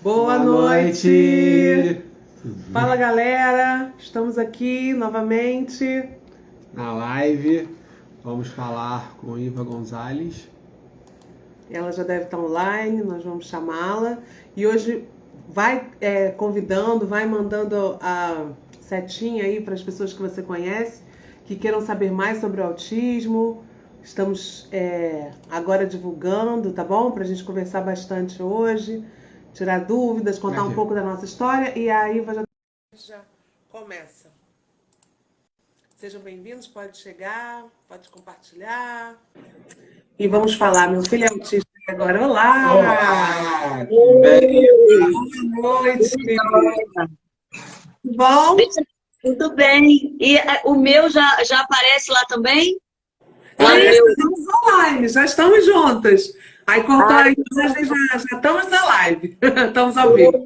Boa noite! Fala, galera! Estamos aqui novamente na live. Vamos falar com Iva Gonzalez. Ela já deve estar online, nós vamos chamá-la. E hoje vai convidando, vai mandando a setinha aí para as pessoas que você conhece, que queiram saber mais sobre o autismo. Estamos agora divulgando, tá bom? Para a gente conversar bastante hoje, tirar dúvidas, contar um pouco da nossa história. E a Iva já começa. Sejam bem-vindos, pode chegar, pode compartilhar. E vamos falar, meu filho é autista agora. Olá! Olá! Boa noite! Bom? Tudo bem. E o meu já aparece lá também? Estamos online, já estamos juntas. Aí cortou a imagem, já estamos na live. Estamos ao vivo.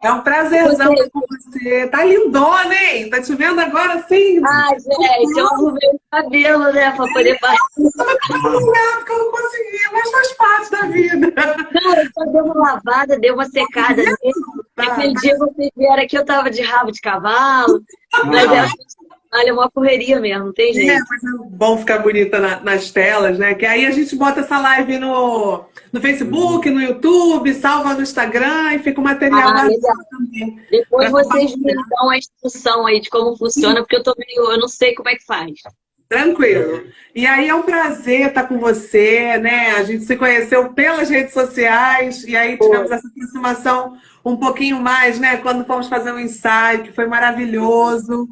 É um prazerzão com você. Tá lindona, hein? Tá te vendo agora assim? Gente, eu arrumei o cabelo, né? Pra poder participar. Porque eu não consegui, mas faz parte da vida. Não, eu só dei uma lavada, dei uma secada. Aquele dia vocês vieram aqui, eu tava de rabo de cavalo. Mas olha, uma correria mesmo, não tem jeito. Mas é bom ficar bonita nas telas, né? Que aí a gente bota essa live no Facebook, no YouTube, salva no Instagram e fica o material também. Depois vocês me dão a instrução aí de como funciona, porque eu não sei como é que faz. Tranquilo. E aí é um prazer estar com você, né? A gente se conheceu pelas redes sociais e aí tivemos essa aproximação um pouquinho mais, né? Quando fomos fazer um ensaio, que foi maravilhoso.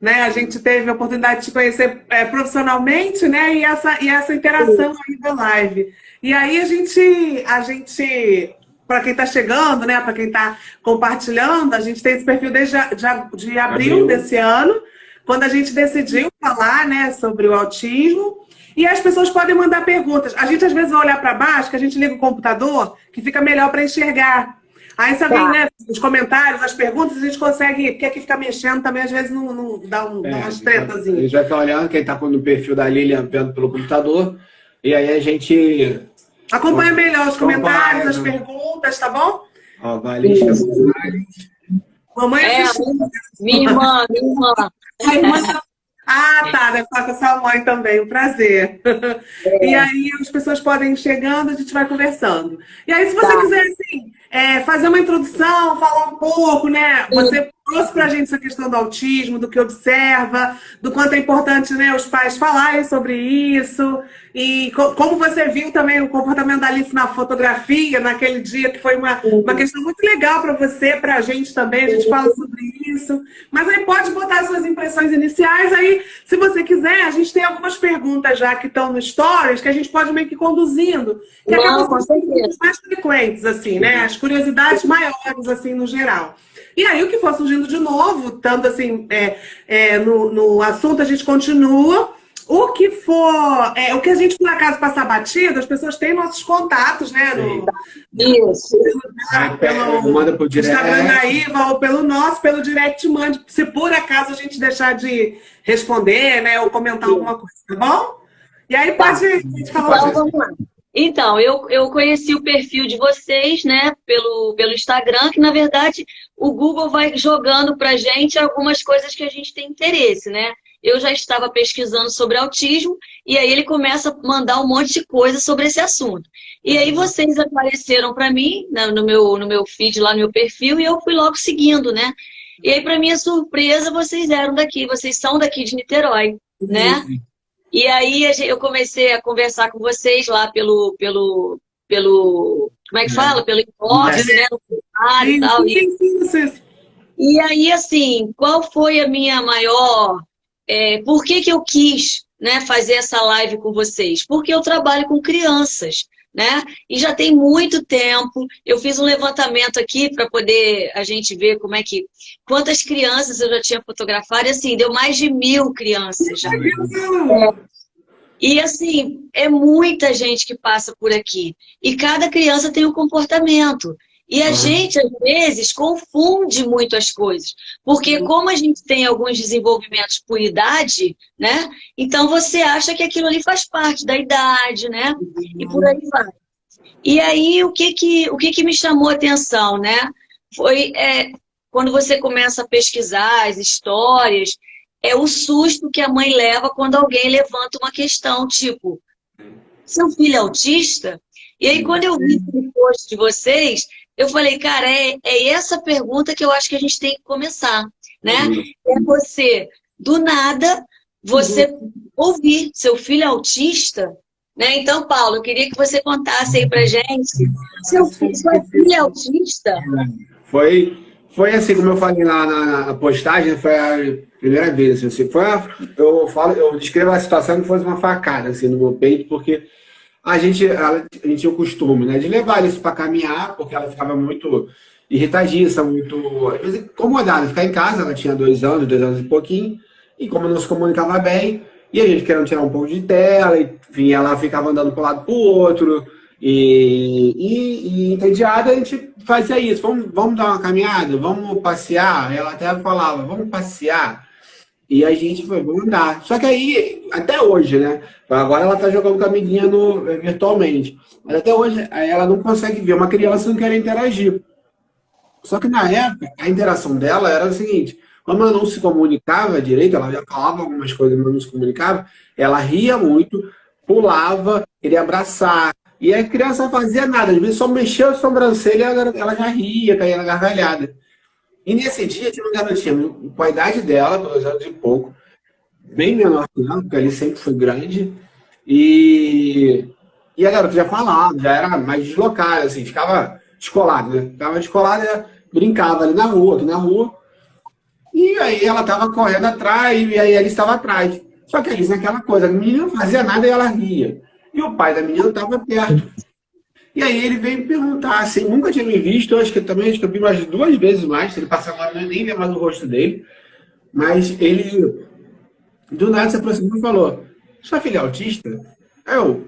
Né? A gente teve a oportunidade de te conhecer profissionalmente, né? E essa interação aí da live. E aí a gente para quem está chegando, né? Para quem está compartilhando, a gente tem esse perfil desde de abril desse ano, quando a gente decidiu falar, né, sobre o autismo. E as pessoas podem mandar perguntas. A gente às vezes vai olhar para baixo, que a gente liga o computador, que fica melhor para enxergar. Aí se alguém, né, os comentários, as perguntas, a gente consegue, porque aqui ficar mexendo também, às vezes não dá umas tretazinhas. A gente vai estar olhando, quem está no perfil da Lilian vendo pelo computador, e aí a gente acompanha melhor os comentários, as perguntas, tá bom? Ó, Valesca Gonzalez. Mamãe assistiu. Minha irmã. A irmã. Ah, tá, deve falar com a sua mãe também, um prazer. E aí as pessoas podem ir chegando, a gente vai conversando. E aí, se você quiser, assim, fazer uma introdução, falar um pouco, né? Você trouxe pra gente essa questão do autismo, do que observa, do quanto é importante, né, os pais falarem sobre isso. E como você viu também o comportamento da Alice na fotografia, naquele dia, que foi uma questão muito legal para você, para a gente também, a gente fala sobre isso. Mas aí pode botar suas impressões iniciais, aí, se você quiser, a gente tem algumas perguntas já que estão no Stories, que a gente pode meio que ir conduzindo, que acabam sendo as mais frequentes, assim, né? As curiosidades maiores, assim, no geral. E aí, o que for surgindo de novo, tanto assim, no assunto, a gente continua. O que for, o que a gente por acaso passar batido, as pessoas têm nossos contatos, né? Isso. Manda pro Instagram da Iva ou pelo direct, mande. Se por acaso a gente deixar de responder, né? Ou comentar alguma coisa, tá bom? E aí pode falar. Então, vamos lá. Então, eu conheci o perfil de vocês, né, pelo Instagram, que na verdade o Google vai jogando pra gente algumas coisas que a gente tem interesse, né? Eu já estava pesquisando sobre autismo e aí ele começa a mandar um monte de coisa sobre esse assunto. E aí vocês apareceram para mim, né, no meu feed, lá no meu perfil, e eu fui logo seguindo, né? E aí, para minha surpresa, vocês são daqui de Niterói, né? E aí eu comecei a conversar com vocês lá pelo como é que fala? Pelo inbox, né? No e tal. E aí, assim, qual foi a minha maior... por que eu quis, né, fazer essa live com vocês? Porque eu trabalho com crianças, né? E já tem muito tempo. Eu fiz um levantamento aqui para poder a gente ver quantas crianças eu já tinha fotografado. E assim, deu mais de 1000 crianças já. E assim, é muita gente que passa por aqui. E cada criança tem um comportamento. E a gente, às vezes, confunde muito as coisas. Porque como a gente tem alguns desenvolvimentos por idade, né? Então você acha que aquilo ali faz parte da idade, né? E por aí vai. E aí, o que que me chamou a atenção, né? Foi quando você começa a pesquisar as histórias, é o susto que a mãe leva quando alguém levanta uma questão, tipo, seu filho é autista? E aí, quando eu vi esse post de vocês, eu falei, cara, é essa pergunta que eu acho que a gente tem que começar, né? É você, do nada, você ouvir seu filho é autista, né? Então, Paulo, eu queria que você contasse aí pra gente, sua filha é autista? Foi, foi assim, como eu falei lá na postagem, foi a primeira vez. Assim, eu descrevo a situação como se fosse uma facada assim, no meu peito, porque a gente tinha o costume, né, de levar isso para caminhar, porque ela ficava muito irritadiça, muito às vezes, incomodada, ficar em casa. Ela tinha 2 anos e pouquinho, e como não se comunicava bem, e a gente querendo tirar um pouco de tela, e vinha lá, ficava andando para um lado para o outro, e entediada, a gente fazia isso. Vamos dar uma caminhada, vamos passear. Ela até falava, vamos passear. E a gente foi, vamos andar. Só que aí, até hoje, né? Agora ela tá jogando com a amiguinha virtualmente. Mas até hoje ela não consegue ver. Uma criança não quer interagir. Só que na época, a interação dela era o seguinte: como ela não se comunicava direito, ela já falava algumas coisas, mas não se comunicava, ela ria muito, pulava, queria abraçar. E a criança não fazia nada, às vezes só mexia a sobrancelha, ela já ria, caía na gargalhada. E nesse dia tinha uma garotinha com a idade dela, 2 anos e pouco, bem menor que ela, porque ali sempre foi grande. E, e a garota já falava, já era mais deslocada, assim, ficava descolada, né? Ficava descolada, brincava ali na rua, aqui na rua. E aí ela estava correndo atrás, e aí ele estava atrás. Só que a Alice é aquela coisa, a menina não fazia nada e ela ria. E o pai da menina estava perto. E aí ele veio me perguntar, assim, nunca tinha me visto, acho que eu vi umas 2 vezes mais, ele passa agora, eu nem vê mais o rosto dele, mas ele do nada se aproximou e falou, sua filha é autista? Eu,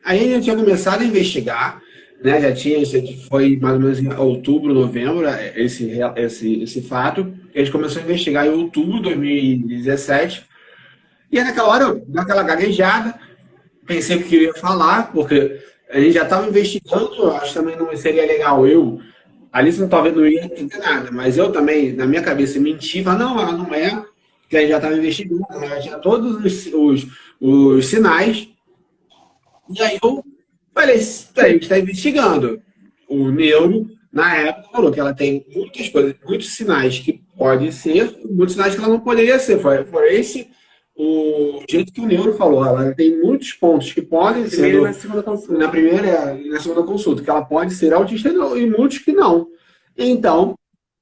aí eu tinha começado a investigar, né? Já tinha, isso foi mais ou menos em outubro, novembro, esse fato. A gente começou a investigar em outubro de 2017. E aí naquela hora, eu dei aquela gaguejada, pensei que queria falar, porque a gente já estava investigando, eu acho que também não seria legal eu. A Alice não talvez não ia entender nada, mas eu também, na minha cabeça, menti, falei, não, ela não é, que a gente já estava investigando, né? Já tinha todos os sinais. E aí eu falei, a gente está investigando. O neuro, na época, falou que ela tem muitas coisas, muitos sinais que pode ser, muitos sinais que ela não poderia ser. Foi esse o jeito que o neuro falou. Ela tem muitos pontos que podem ser Primeiro e na segunda consulta. na primeira e na segunda consulta, que ela pode ser autista e muitos que não. Então,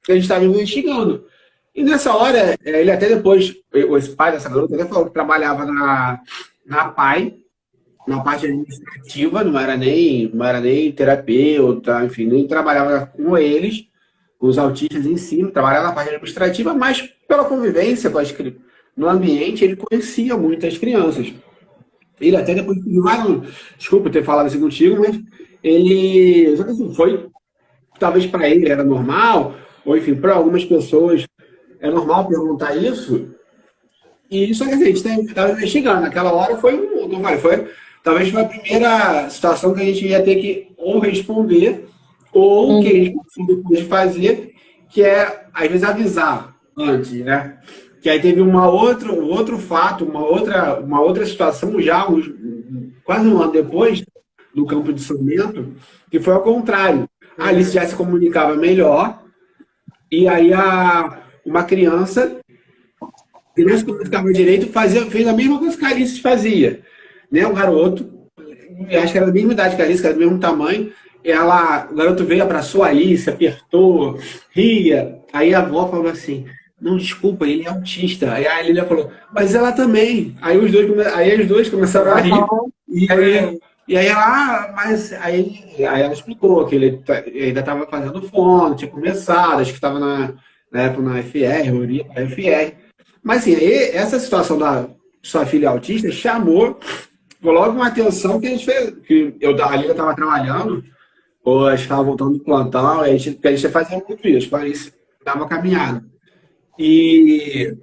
a gente estava investigando. E nessa hora, ele até depois, esse pai dessa garota, até falou que trabalhava na PAI, na parte administrativa, não era nem terapeuta, enfim, nem trabalhava com eles, com os autistas em si, trabalhava na parte administrativa, mas pela convivência no ambiente, ele conhecia muitas crianças. Ele até depois pediu, desculpa ter falado assim contigo, mas ele, só que assim, foi, talvez para ele era normal, ou enfim, para algumas pessoas é normal perguntar isso, e isso que a gente estava investigando. Naquela hora talvez foi a primeira situação que a gente ia ter que ou responder, ou que a gente pode fazer, que é, às vezes, avisar antes, né? Que aí teve um outro fato, uma outra situação, já quase um ano depois, no campo de São que foi ao contrário. A Alice já se comunicava melhor, e aí uma criança que não se comunicava direito fez a mesma coisa que a Alice fazia. Né? O garoto, acho que era da mesma idade que a Alice, que era do mesmo tamanho, o garoto veio, abraçou a Alice, apertou, ria. Aí a avó falou assim, não, desculpa, ele é autista. Aí a Lilia falou, mas ela também. Aí os dois começaram a rir. E aí ela explicou que ele ainda estava fazendo fono, tinha começado, acho que estava na época na FR, ou iria para FR. Mas assim, essa situação da sua filha autista chamou logo uma atenção que a gente fez, a Lilia estava trabalhando, ou a gente estava voltando do plantão, a gente fazia muito isso, para isso, dava caminhada. E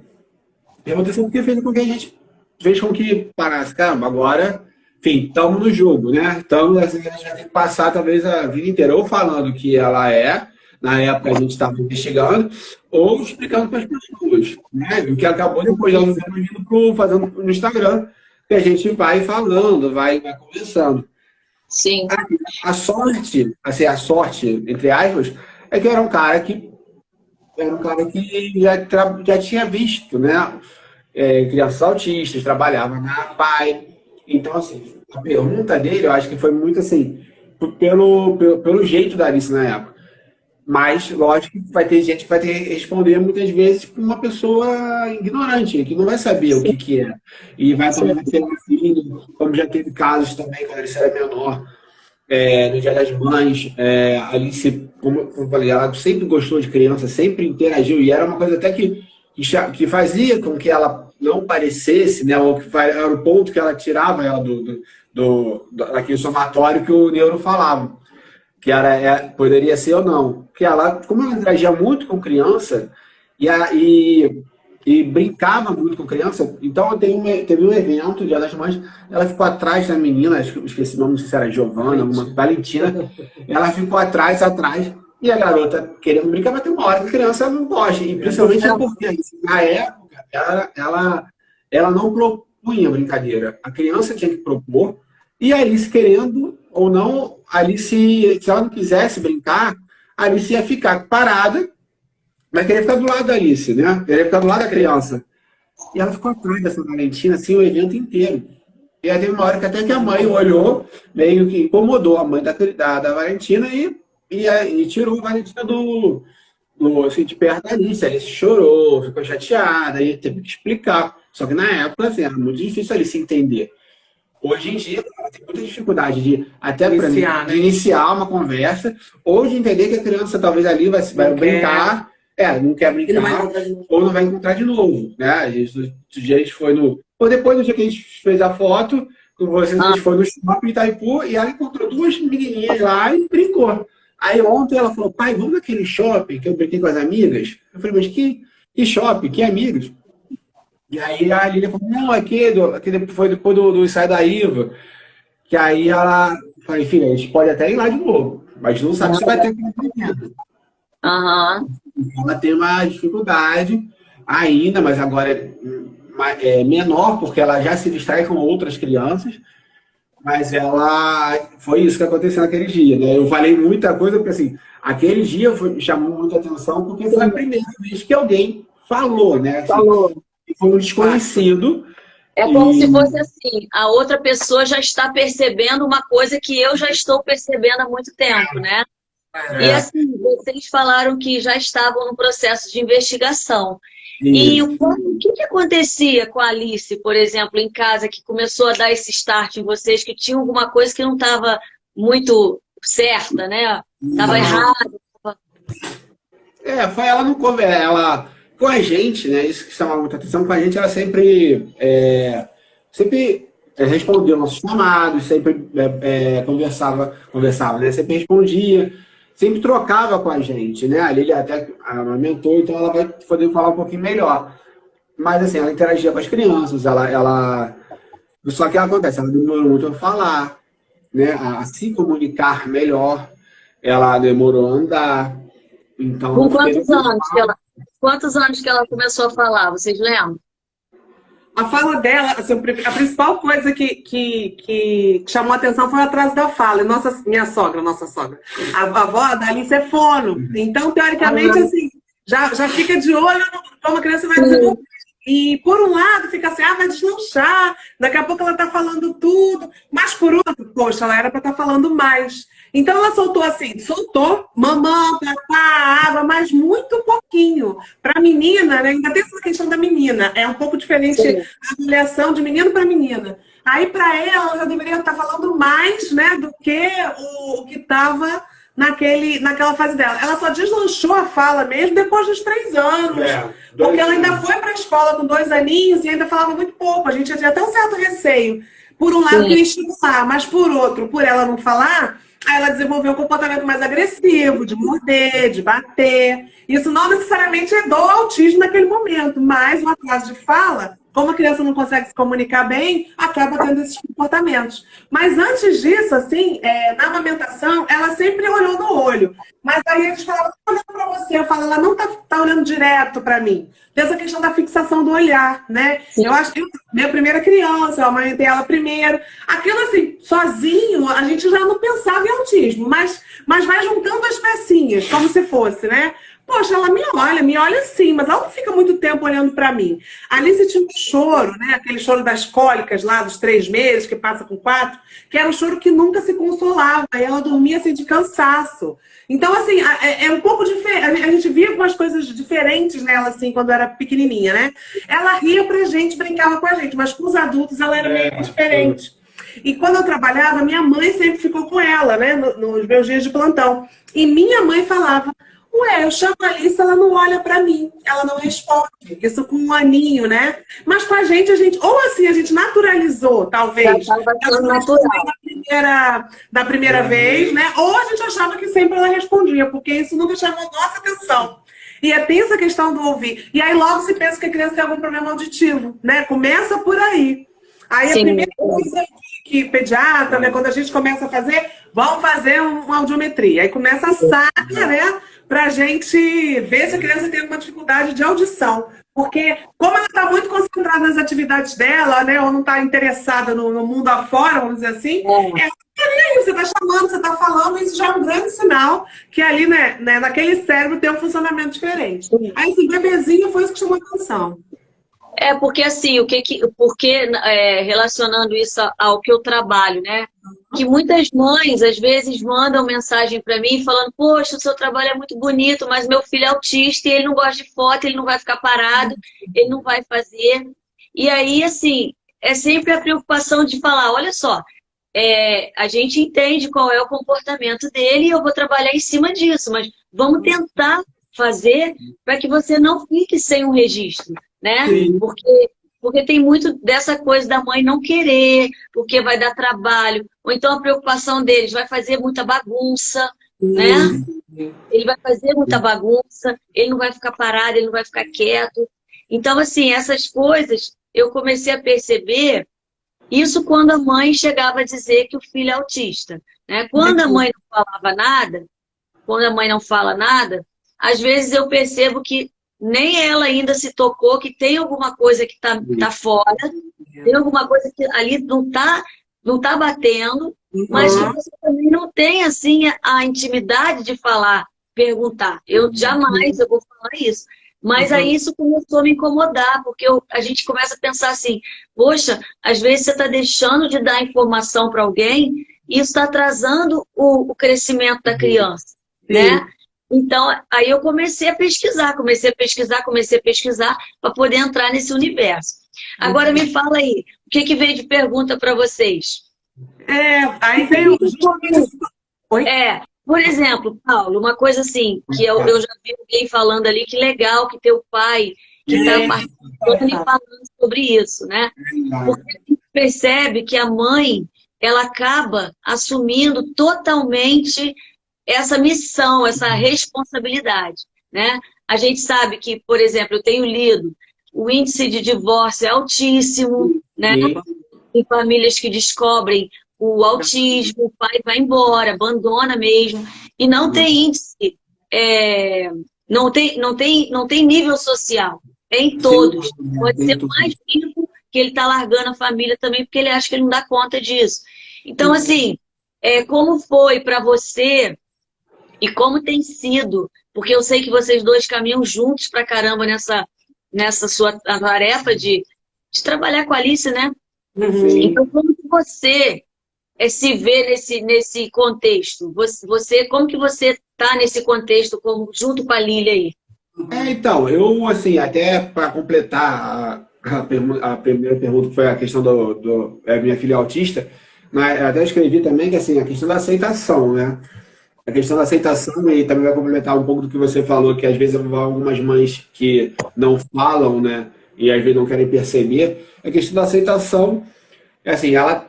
aconteceu porque fez com que a gente fez com que parasse, caramba, agora enfim, estamos no jogo, né? Estamos, assim, a gente vai ter que passar talvez a vida inteira ou falando que ela é, na época a gente estava investigando, ou explicando para as pessoas, né? O que acabou depois ela vindo fazendo no Instagram, que a gente vai falando, vai conversando. Sim. A sorte, assim, a sorte, entre aspas, é que eu era um cara que já tinha visto, né? Crianças autistas, trabalhava na PAI. Então, assim, a pergunta dele, eu acho que foi muito assim, pelo jeito da Alice na época. Mas, lógico que vai ter gente que vai ter que responder muitas vezes para uma pessoa ignorante, que não vai saber o que é. E vai também ter um filho, como já teve casos também, quando a Alice era menor, no Dia das Mães, a Alice, como eu falei, ela sempre gostou de criança, sempre interagiu, e era uma coisa até que fazia com que ela não parecesse, né, ou que era o ponto que ela tirava ela daquele somatório que o neuro falava, que poderia ser ou não. Que ela, como ela interagia muito com criança e brincava muito com criança, então teve um evento, Dia das Mães, ela ficou atrás da menina, esqueci o nome, não sei se era Giovana, Valentina, ela ficou atrás, e a garota querendo brincar, mas tem uma hora que a criança não gosta, e principalmente porque na época ela não propunha brincadeira, a criança tinha que propor, e a Alice querendo ou não, se ela não quisesse brincar, a Alice ia ficar parada, mas queria ficar do lado da Alice, né? Queria ficar do lado da criança. E ela ficou atrás dessa Valentina, assim, o evento inteiro. E aí teve uma hora que até que a mãe olhou, meio que incomodou a mãe da Valentina e tirou a Valentina assim, de perto da Alice. A Alice chorou, ficou chateada, aí teve que explicar. Só que na época, assim, era muito difícil a Alice entender. Hoje em dia, ela tem muita dificuldade de iniciar uma conversa, ou de entender que a criança talvez ali vai brincar, não quer brincar, ou não vai encontrar de novo, né? A gente foi ou depois do dia que a gente fez a foto, a gente foi no shopping Itaipu e ela encontrou duas menininhas lá e brincou. Aí ontem ela falou, pai, vamos naquele shopping que eu brinquei com as amigas? Eu falei, mas que shopping? Que amigos? E aí a Lília falou, não, aquele foi depois do ensaio da Iva. Que aí ela falei, filha, a gente pode até ir lá de novo, mas não sabe se vai ter brinquedo. Ela tem uma dificuldade ainda, mas agora é menor, porque ela já se distrai com outras crianças. Mas foi isso que aconteceu naquele dia, né? Eu falei muita coisa, porque assim, aquele dia me chamou muita atenção, porque foi a primeira vez que alguém falou, né? Assim, foi um desconhecido. É como se fosse assim, a outra pessoa já está percebendo uma coisa que eu já estou percebendo há muito tempo, né? E assim, vocês falaram que já estavam no processo de investigação. E o que acontecia com a Alice, por exemplo, em casa, que começou a dar esse start em vocês, que tinha alguma coisa que não estava muito certa, né? Estava errado. Foi ela não ela com a gente, né? Isso que chamava muita atenção, com a gente, ela sempre respondeu nossos chamados, sempre conversava, né? Sempre respondia, sempre trocava com a gente, né? A Lília até amamentou, então ela vai poder falar um pouquinho melhor. Mas assim, ela interagia com as crianças, só que acontece, ela demorou muito a falar, né? A se comunicar melhor, ela demorou a andar. Então, com quantos anos que ela começou a falar, vocês lembram? A fala dela, assim, a principal coisa que chamou a atenção foi o atraso da fala. Nossa sogra. A avó da Alice é fono. Então, teoricamente, assim, já fica de olho como a criança vai desenvolver. E, por um lado, fica assim, vai deslanchar, daqui a pouco ela está falando tudo. Mas, por outro, poxa, ela era para estar falando mais. Então, ela soltou mamão, papá, água, mas muito pouquinho. Para a menina, né, ainda tem essa questão da menina. É um pouco diferente a avaliação de menino para menina. Aí, para ela já deveria estar falando mais, né, do que o que estava naquela fase dela. Ela só deslanchou a fala mesmo depois dos 3 anos. Porque ela ainda foi para a escola com 2 aninhos e ainda falava muito pouco. A gente tinha até um certo receio. Por um lado, queria estimular, mas por outro, por ela não falar, aí ela desenvolveu um comportamento mais agressivo, de morder, de bater. Isso não necessariamente é do autismo naquele momento, mas o atraso de fala como a criança não consegue se comunicar bem, acaba tendo esses comportamentos. Mas antes disso, assim, na amamentação, ela sempre olhou no olho. Mas aí eles falavam, olhando para você, eu falo, ela não tá olhando direto para mim. Tem essa questão da fixação do olhar, né? Sim. Eu acho que minha primeira criança, eu amamentei ela primeiro. Aquilo assim, sozinho, a gente já não pensava em autismo, mas vai juntando as pecinhas, como se fosse, né? Poxa, ela me olha sim, mas ela não fica muito tempo olhando para mim. A Alice tinha um choro, né? Aquele choro das cólicas lá, dos 3 meses, que passa com 4, que era um choro que nunca se consolava, e ela dormia assim de cansaço. Então, assim, é um pouco diferente. A gente via algumas coisas diferentes nela, assim, quando era pequenininha, né? Ela ria pra gente, brincava com a gente, mas com os adultos ela era meio diferente. E quando eu trabalhava, minha mãe sempre ficou com ela, né? Nos meus dias de plantão. E minha mãe falava, ué, eu chamo a Alice, ela não olha pra mim, ela não responde. Isso com um aninho, né? Mas com a gente, ou assim, a gente naturalizou, talvez. Já estava natural. Da primeira vez, né? Ou a gente achava que sempre ela respondia, porque isso nunca chamou nossa atenção. E tem essa questão do ouvir. E aí logo se pensa que a criança tem algum problema auditivo, né? Começa por aí. Aí Sim. A primeira coisa que pediatra, né? Quando a gente começa a fazer, vamos fazer uma audiometria. Aí começa a saga, né? Pra gente ver se a criança tem alguma dificuldade de audição. Porque, como ela está muito concentrada nas atividades dela, né? Ou não está interessada no mundo afora, vamos dizer assim, você está chamando, você está falando, isso já é um grande sinal que ali, né, naquele cérebro tem um funcionamento diferente. Aí esse bebezinho foi isso que chamou a atenção. Porque assim, relacionando isso ao que eu trabalho, né? Que muitas mães, às vezes, mandam mensagem para mim falando, poxa, o seu trabalho é muito bonito, mas meu filho é autista e ele não gosta de foto, ele não vai ficar parado, ele não vai fazer. E aí, assim, é sempre a preocupação de falar, olha só, a gente entende qual é o comportamento dele e eu vou trabalhar em cima disso, mas vamos tentar fazer para que você não fique sem um registro, né? Porque tem muito dessa coisa da mãe não querer, porque vai dar trabalho, ou então a preocupação deles vai fazer muita bagunça, né? Ele vai fazer muita bagunça, ele não vai ficar parado, ele não vai ficar quieto. Então, assim, essas coisas eu comecei a perceber isso quando a mãe chegava a dizer que o filho é autista, né? Quando a mãe não falava nada, quando a mãe não fala nada, às vezes eu percebo que nem ela ainda se tocou que tem alguma coisa que tá fora, tem alguma coisa que ali não tá batendo, mas que você também não tem, assim, a intimidade de falar, perguntar. Eu jamais eu vou falar isso. Mas aí isso começou a me incomodar, porque a gente começa a pensar assim, poxa, às vezes você está deixando de dar informação para alguém e isso está atrasando o crescimento da criança, né? Então, aí eu comecei a pesquisar para poder entrar nesse universo. Agora me fala aí, o que veio de pergunta para vocês? Aí veio... Por exemplo, Paulo, uma coisa assim, que eu já vi alguém falando ali, que legal que teu pai, que está participando e falando sobre isso, né? Porque a gente percebe que a mãe, ela acaba assumindo totalmente essa missão, essa responsabilidade, né? A gente sabe que, por exemplo, eu tenho lido, o índice de divórcio é altíssimo, né? Tem famílias que descobrem o autismo, o pai vai embora, abandona mesmo, e não tem índice, não tem nível social, em todos. Pode ser mais rico que ele está largando a família também, porque ele acha que ele não dá conta disso. Então, assim, como foi para você e como tem sido, porque eu sei que vocês dois caminham juntos pra caramba nessa sua tarefa de trabalhar com a Alice, né? Então, como que você se vê nesse contexto? Como que você está nesse contexto junto com a Lília aí? Então, eu, assim, até para completar a primeira pergunta, que foi a questão do minha filha autista, né, eu até escrevi também que, assim, a questão da aceitação, né? A questão da aceitação, e também vai complementar um pouco do que você falou, que às vezes algumas mães que não falam, né, e às vezes não querem perceber, a questão da aceitação, assim, ela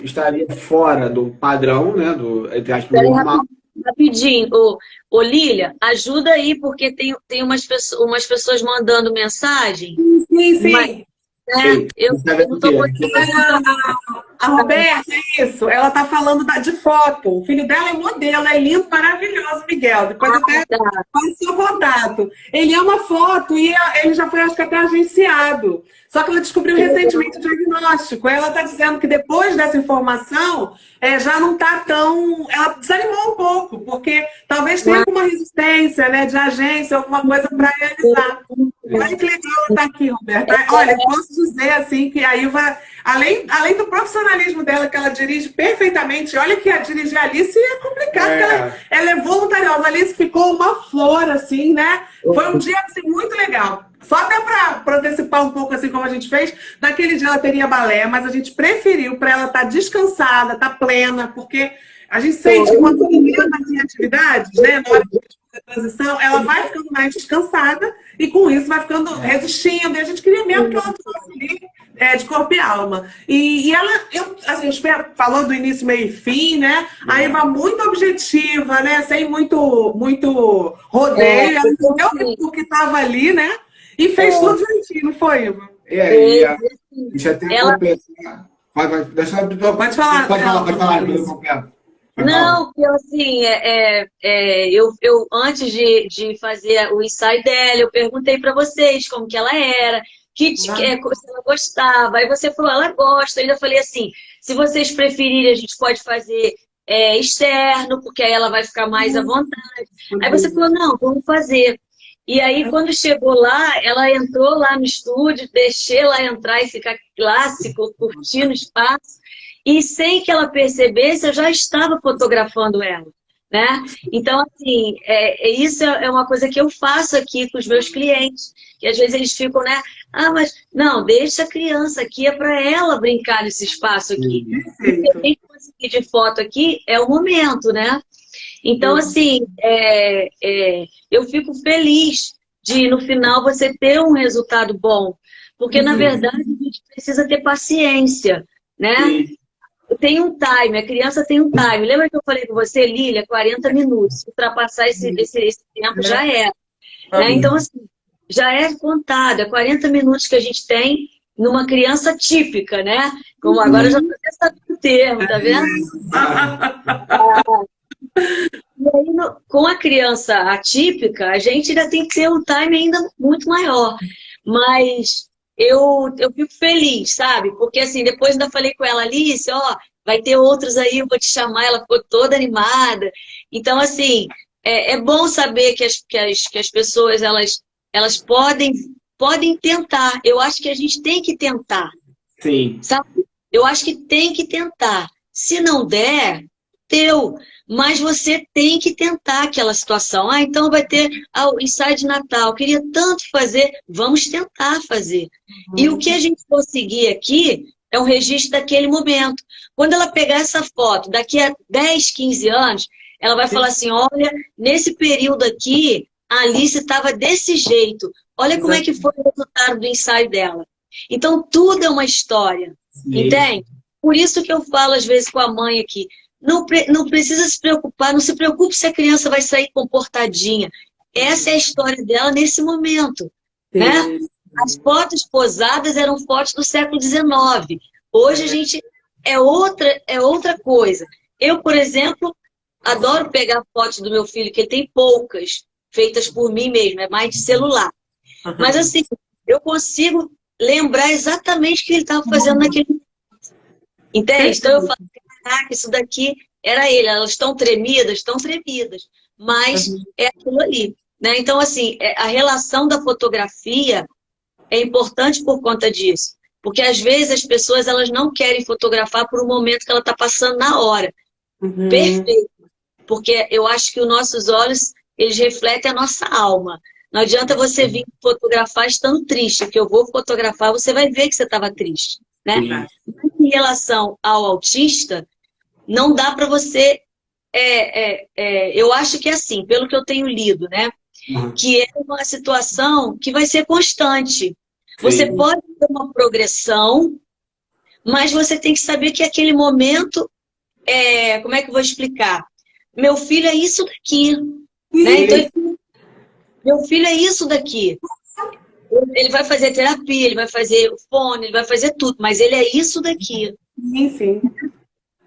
estaria fora do padrão, né, entre aspas, normal. Rapidinho, ô Lília, ajuda aí, porque tem umas pessoas mandando mensagem. Sim. Sei. Eu Você tá vendo não o tô quê? A Roberta, é isso. Ela tá falando de foto. O filho dela é modelo, é lindo, maravilhoso, Miguel. Depois até tá. faz o seu contato. Ele ama foto e ele já foi, acho que até agenciado. Só que ela descobriu recentemente o diagnóstico. Ela está dizendo que depois dessa informação, já não está tão. Ela desanimou um pouco, porque talvez tenha alguma resistência, né, de agência, alguma coisa para realizar. Olha que legal ela estar aqui, Roberta. Olha, eu posso dizer assim que a Ilva, além do profissionalismo dela, que ela dirige perfeitamente, olha que a dirigir a Alice é complicado, porque ela é voluntariosa. A Alice ficou uma flor, assim, né? Foi um dia assim, muito legal. Só até para antecipar um pouco, assim como a gente fez, naquele dia ela teria balé, mas a gente preferiu para ela estar descansada, estar plena, porque a gente sente que quando menina em atividades, né, na hora de transição, ela vai ficando mais descansada e com isso vai ficando resistindo. E a gente queria mesmo que ela fosse ali de corpo e alma. E ela, assim, falou do início, meio e fim, né? A Eva muito objetiva, né? Sem muito rodeio. Ela entendeu porque estava ali, né? E fez tudo direitinho, não foi, Eva? E aí, deixa eu até completar. Pode falar. Pode falar. Não, porque assim, eu antes de fazer o ensaio dela, eu perguntei para vocês como que ela era, se ela gostava. Aí você falou, ela gosta. Eu ainda falei assim, se vocês preferirem, a gente pode fazer externo, porque aí ela vai ficar mais à vontade. Aí você falou, não, vamos fazer. E aí, quando chegou lá, ela entrou lá no estúdio, deixei ela entrar e ficar clássico, curtindo o espaço. E sem que ela percebesse, eu já estava fotografando ela, né? Então, assim, isso é uma coisa que eu faço aqui com os meus clientes, que às vezes eles ficam, né? Ah, mas não, deixa a criança aqui, é para ela brincar nesse espaço aqui. O que a gente conseguir de foto aqui é o momento, né? Então, assim, eu fico feliz de, no final, você ter um resultado bom. Porque, na verdade, a gente precisa ter paciência, né? Tem um time, a criança tem um time. Lembra que eu falei com você, Lília, 40 minutos. Se ultrapassar esse tempo, já era. Né? Então, assim, já é contado. É 40 minutos que a gente tem numa criança típica, né? Como agora eu já estou até sabendo o termo, tá vendo? E aí, com a criança atípica, a gente ainda tem que ter um time ainda muito maior. Mas eu fico feliz, sabe? Porque assim, depois ainda falei com ela, Alice, ó, vai ter outros aí, eu vou te chamar. Ela ficou toda animada. Então, assim, é bom saber que as pessoas, elas podem tentar. Eu acho que a gente tem que tentar. Sim. Sabe? Eu acho que tem que tentar. Se não der, deu. Mas você tem que tentar aquela situação. Ah, então vai ter o ensaio de Natal. Queria tanto fazer. Vamos tentar fazer. E o que a gente conseguir aqui é um registro daquele momento. Quando ela pegar essa foto, daqui a 10, 15 anos, ela vai falar assim, olha, nesse período aqui, a Alice estava desse jeito. Olha como é que foi o resultado do ensaio dela. Então, tudo é uma história. Entende? Por isso que eu falo, às vezes, com a mãe aqui, não precisa se preocupar, não se preocupe se a criança vai sair comportadinha. Essa é a história dela nesse momento. Né? As fotos posadas eram fotos do século XIX. Hoje a gente é outra coisa. Eu, por exemplo, adoro pegar fotos do meu filho, que ele tem poucas, feitas por mim mesmo, é mais de celular. Mas assim, eu consigo lembrar exatamente o que ele estava fazendo naquele momento. Entende? Então eu falo, caraca, isso daqui era ele. Elas estão tremidas, mas é aquilo ali. Né? Então, assim, a relação da fotografia é importante por conta disso. Porque, às vezes, as pessoas elas não querem fotografar por um momento que ela está passando na hora. Perfeito. Porque eu acho que os nossos olhos, eles refletem a nossa alma. Não adianta você vir fotografar estando triste. Que eu vou fotografar, você vai ver que você estava triste. Né? Em relação ao autista, não dá para você... eu acho que é assim, pelo que eu tenho lido, né? Que é uma situação que vai ser constante. Você pode ter uma progressão, mas você tem que saber que aquele momento, como é que eu vou explicar? Meu filho é isso daqui. Né? Então, meu filho é isso daqui. Ele vai fazer terapia, ele vai fazer fone, ele vai fazer tudo, mas ele é isso daqui. Sim, sim.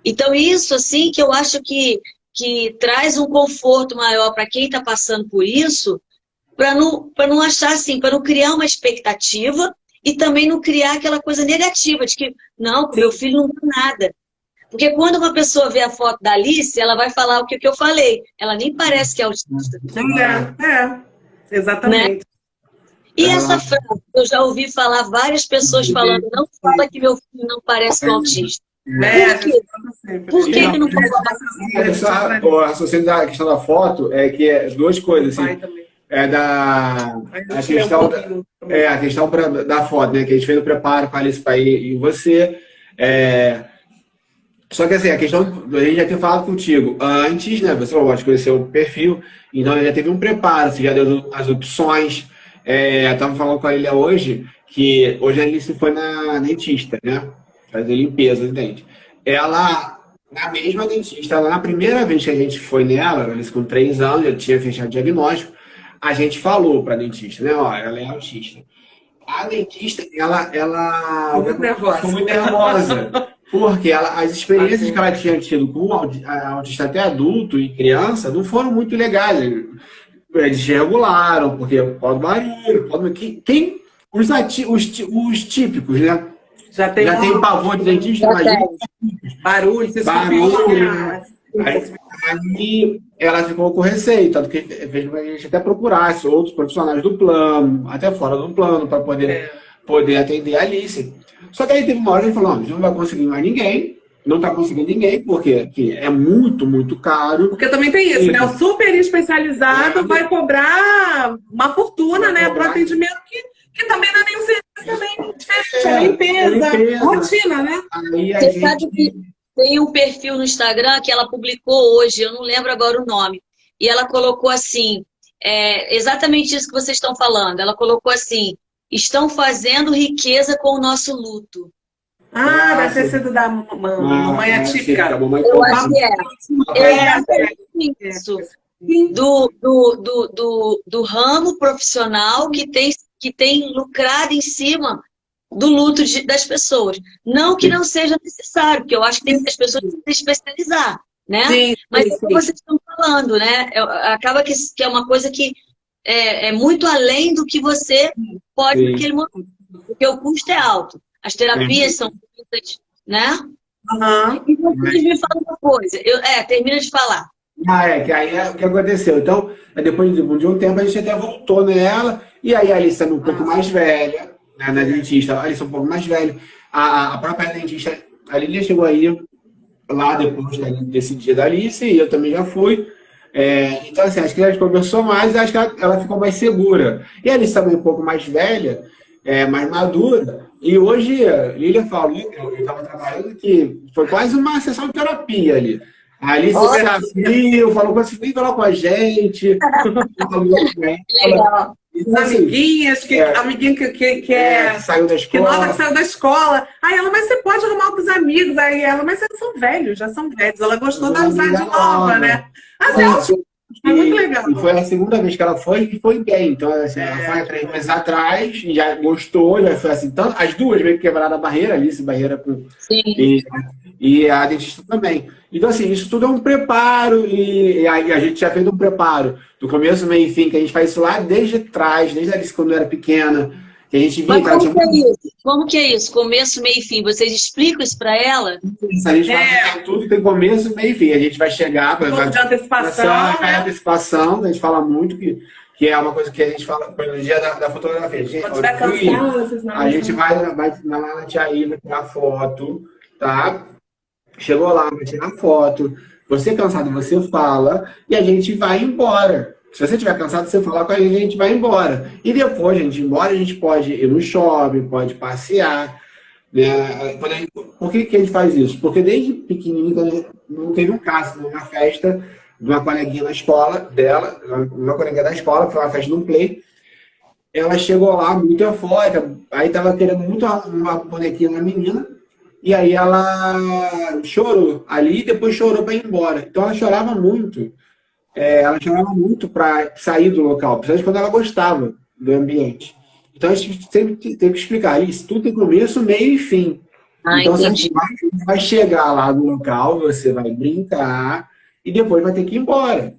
Então, isso, assim, que eu acho que traz um conforto maior para quem está passando por isso, para não achar assim, para não criar uma expectativa e também não criar aquela coisa negativa de que, não, meu filho não dá nada. Porque quando uma pessoa vê a foto da Alice, ela vai falar o que eu falei. Ela nem parece que é autista. Exatamente. Né? E essa frase, eu já ouvi falar várias pessoas falando, não fala que meu filho não parece um autista. Por que não fala? O raciocínio da questão da foto é que é duas coisas. Assim, é a questão da foto, né? Que a gente fez o preparo com a Alice para ir e você. Só que assim, a questão, a gente já tinha falado contigo antes, né? Você falou, de conhecer o perfil, então já teve um preparo, você já deu as opções. Estava falando com a Lilia hoje, que hoje a Alice foi na dentista, né? Fazer limpeza de dente. Ela, na mesma dentista, na primeira vez que a gente foi nela, Alice com 3 anos, já tinha fechado o diagnóstico, a gente falou para a dentista, né? Ó, ela é autista. A dentista, ela ficou muito nervosa. Porque as experiências que ela tinha tido com autista até adulto e criança não foram muito legais. Eles regularam, porque pode barulho, os típicos, né? Já tem pavor de dentista, imagina. Barulho, Aí ela ficou com receio, tanto que fez a gente até procurar outros profissionais do plano, até fora do plano, para poder atender a Alice. Só que aí teve uma hora que ele falou, não, a gente não vai conseguir mais ninguém, não está conseguindo ninguém, porque é muito, muito caro. Porque também tem isso, né? O super especializado vai cobrar uma fortuna, né? Para atendimento que também não é nem um serviço também diferente, é limpeza, rotina, né? Você sabe que tem um perfil no Instagram que ela publicou hoje, eu não lembro agora o nome, e ela colocou assim, exatamente isso que vocês estão falando, ela colocou assim, estão fazendo riqueza com o nosso luto. Deve ter sido da mamãe atípica. Eu acho que exatamente isso. Do ramo profissional que tem lucrado em cima do luto das pessoas. Não que não seja necessário, porque eu acho que tem muitas pessoas que se especializar, né? Mas é o que vocês estão falando, né? Acaba que é uma coisa que é muito além do que você pode naquele momento. Porque o custo é alto. As terapias são muitas, né? E vocês me falam uma coisa. Termina de falar. Que aí é o que aconteceu. Então, depois de um tempo, a gente até voltou nela, e aí a Alice um pouco mais velha, né, na dentista, a Alice um pouco mais velha, a própria dentista, a Lilia chegou aí lá depois desse dia da Alice, e eu também já fui. Então, assim, acho que a gente conversou mais, acho que ela ficou mais segura. E a Alice também um pouco mais velha, mais madura, e hoje a Lilia falou, eu estava trabalhando, que foi quase uma sessão de terapia ali. A Alice se abriu, falou com vocês, vem falar com a gente. Legal. Amiguinhas, amiguinha que saiu da escola. Que nova que saiu da escola. Aí ela, mas você pode arrumar com os amigos. Aí ela, mas vocês são velhos, já são velhos. Ela gostou da amizade nova, né? Mas é muito legal. E foi a segunda vez que ela foi e foi bem. Então, assim, ela foi há 3 meses atrás, e já gostou, já foi assim. Então, as duas meio que quebraram a barreira, Alice, barreira com. Sim. E a dentista também. Então, assim, isso tudo é um preparo, e a gente já fez um preparo do começo, meio e fim, que a gente faz isso lá desde trás, desde a Alice quando era pequena, que a gente via. Mas como que é isso? Começo, meio e fim? Vocês explicam isso para ela? Isso, a gente faz tudo tem começo, meio e fim. A gente vai chegar para de antecipação, a gente fala muito que é uma coisa que a gente fala no dia da fotografia. A gente vai lá na tia Iva tirar foto, tá? Chegou lá, vai tirar foto. Você cansado, você fala e a gente vai embora. Se você estiver cansado, você fala com a gente vai embora. E depois, a gente embora, a gente pode ir no shopping, pode passear. Né? Por que a gente faz isso? Porque desde pequenininho, não teve um caso, numa festa de uma coleguinha na escola dela, uma coleguinha da escola, que foi uma festa de um play. Ela chegou lá muito eufórica, aí estava querendo muito uma bonequinha na menina. E aí ela chorou ali e depois chorou para ir embora. Então ela chorava muito. Ela chorava muito para sair do local, principalmente quando ela gostava do ambiente. Então a gente sempre tem que explicar isso. Tudo tem começo, meio e fim. Então você vai chegar lá no local, você vai brincar e depois vai ter que ir embora.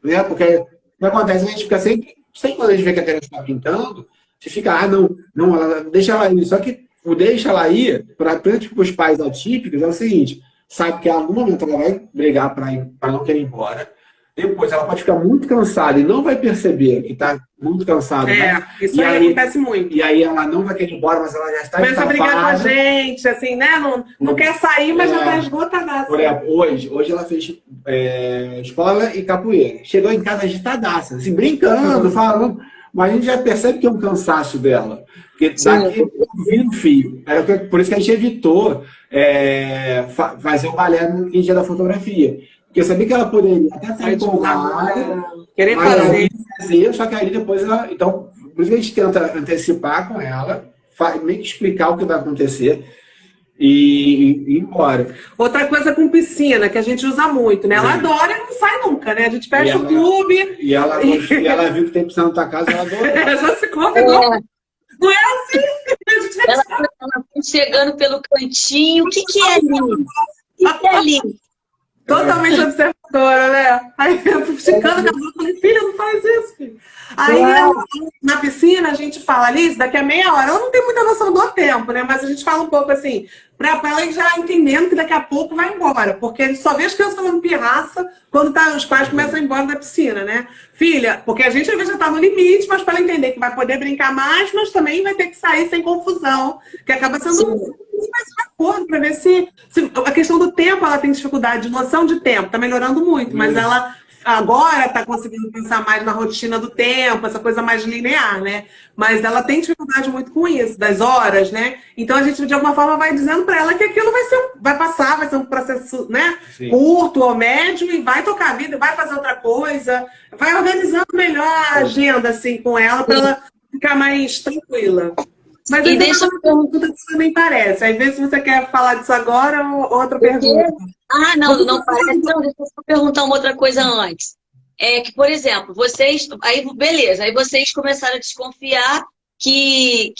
Né? Porque o que acontece, a gente fica sempre quando a gente vê que a criança está pintando, você fica, não, deixa ela ir. Só que o deixa ela ir, para os pais atípicos, é o seguinte, sabe que em algum momento ela vai brigar para não querer ir embora. Depois ela pode ficar muito cansada e não vai perceber que está muito cansada. Né? Isso aí acontece muito. E aí ela não vai querer ir embora, mas ela já está começa a brigar com a gente, assim, né? Não quer sair, mas já está esgotadaça. Por exemplo, hoje ela fez escola e capoeira. Chegou em casa agitadaça, assim, brincando, falando, mas a gente já percebe que é um cansaço dela. Porque daqui vira o fio. Por isso que a gente evitou fazer o balé no dia da fotografia. Porque eu sabia que ela poderia até estar empolgada, querer fazer, só que aí depois ela. Então, por isso que a gente tenta antecipar com ela, meio que explicar o que vai acontecer e ir embora. Outra coisa com piscina, que a gente usa muito, né? Ela adora e não sai nunca, né? A gente fecha o clube. E ela viu que tem piscina na tua casa, ela adora. Já se convidou. Não é assim? Ela chegando pelo cantinho. O que é ali? O que é ali? Totalmente observadora, né? Aí eu fui esticando a cabeça, falei, filha, não faz isso, filho. Aí na piscina a gente fala, Alice, daqui a meia hora. Ela não tem muita noção do tempo, né? Mas a gente fala um pouco assim, pra ela ir já entendendo que daqui a pouco vai embora. Porque a gente só vê as crianças falando pirraça quando os pais começam a ir embora da piscina, né? Filha, porque a gente às vezes já tá no limite, mas para ela entender que vai poder brincar mais, mas também vai ter que sair sem confusão, que acaba sendo mais de acordo para ver se a questão do tempo, ela tem dificuldade de noção de tempo, tá melhorando muito, mas ela agora está conseguindo pensar mais na rotina do tempo, essa coisa mais linear, né? Mas ela tem dificuldade muito com isso, das horas, né? Então a gente, de alguma forma, vai dizendo para ela que aquilo vai passar, vai ser um processo, né? Curto ou médio, e vai tocar a vida, vai fazer outra coisa, vai organizando melhor a agenda, assim, com ela, para ela ficar mais tranquila. Mas e deixa eu pergunta que também parece. Aí vê se você quer falar disso agora ou outra pergunta. Não parece. Não, deixa eu perguntar uma outra coisa antes. É que, por exemplo, vocês. Aí, beleza, aí vocês começaram a desconfiar que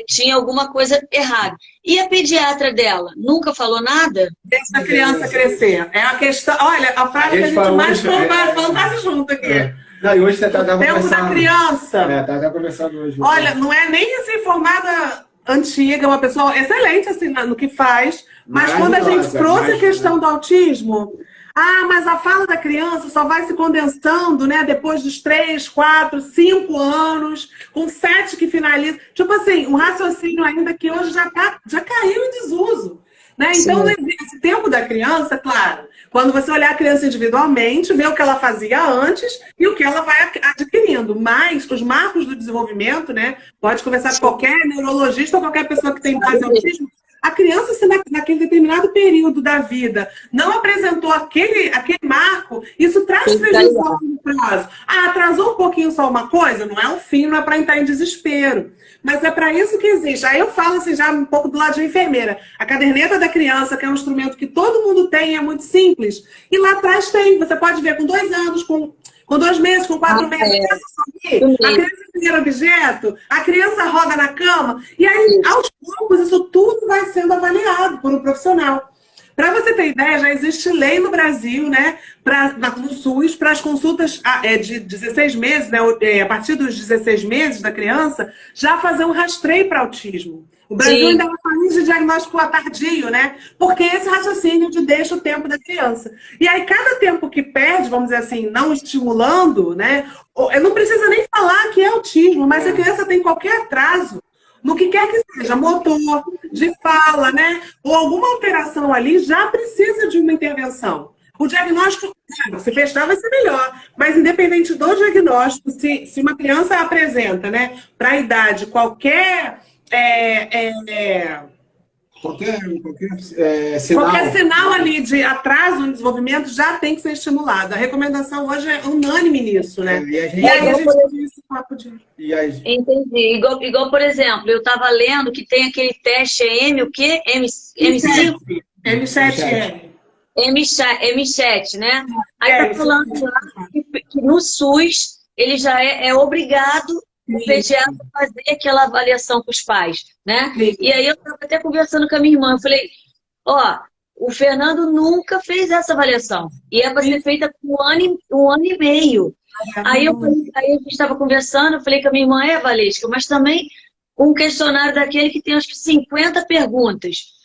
tinha alguma coisa errada. E a pediatra dela nunca falou nada? Deixa a criança crescer. É a questão. Olha, a frase que a gente mais falou quase junto aqui. Não, e hoje você está tempo da criança. Tá conversando hoje. Olha, não é nem assim formada antiga, uma pessoa excelente assim no que faz, mas quando a gente trouxe a questão do autismo, mas a fala da criança só vai se condensando, né, depois dos 3, 4, 5 anos, com 7 que finaliza. Tipo assim, um raciocínio ainda que hoje já caiu em desuso. Né? Então, esse tempo da criança, claro, quando você olhar a criança individualmente, ver o que ela fazia antes e o que ela vai adquirindo. Mas os marcos do desenvolvimento, né? Pode conversar com qualquer neurologista ou qualquer pessoa que tem base em autismo. A criança, se naquele determinado período da vida não apresentou aquele marco, isso traz prejuízo a longo prazo. Atrasou um pouquinho só uma coisa? Não é um fim, não é para entrar em desespero. Mas é para isso que existe. Aí eu falo assim, já um pouco do lado de enfermeira. A caderneta da criança, que é um instrumento que todo mundo tem, é muito simples. E lá atrás tem. Você pode ver com 2 anos, com 2 meses, com 4 meses. A criança tem objeto, a criança roda na cama. E aí, aos poucos, isso tudo vai sendo avaliado por um profissional. Para você ter ideia, já existe lei no Brasil, né, no SUS, para as consultas de 16 meses, né, a partir dos 16 meses da criança, já fazer um rastreio para autismo. O Brasil ainda é um país de diagnóstico tardio, né? Porque esse raciocínio deixa o tempo da criança. E aí, cada tempo que perde, vamos dizer assim, não estimulando, né? Não precisa nem falar que é autismo, mas a criança tem qualquer atraso, no que quer que seja, motor, de fala, né? Ou alguma alteração ali, já precisa de uma intervenção. O diagnóstico, se fechar, vai ser melhor. Mas independente do diagnóstico, se uma criança apresenta, né, para a idade, qualquer sinal ali de atraso no desenvolvimento já tem que ser estimulado. A recomendação hoje é unânime nisso, né? E aí a gente tem esse papo de... Entendi. Igual, por exemplo, eu estava lendo que tem aquele teste o quê? M5? M7. M7, né? Aí tá falando lá que no SUS ele já é obrigado o pediatra fazer aquela avaliação com os pais, né? Sim. E aí eu estava até conversando com a minha irmã, eu falei, ó, o Fernando nunca fez essa avaliação. E é para ser feita com um ano e meio. Aí a gente estava conversando, eu falei com a minha irmã, Valesca, mas também um questionário daquele que tem acho que 50 perguntas.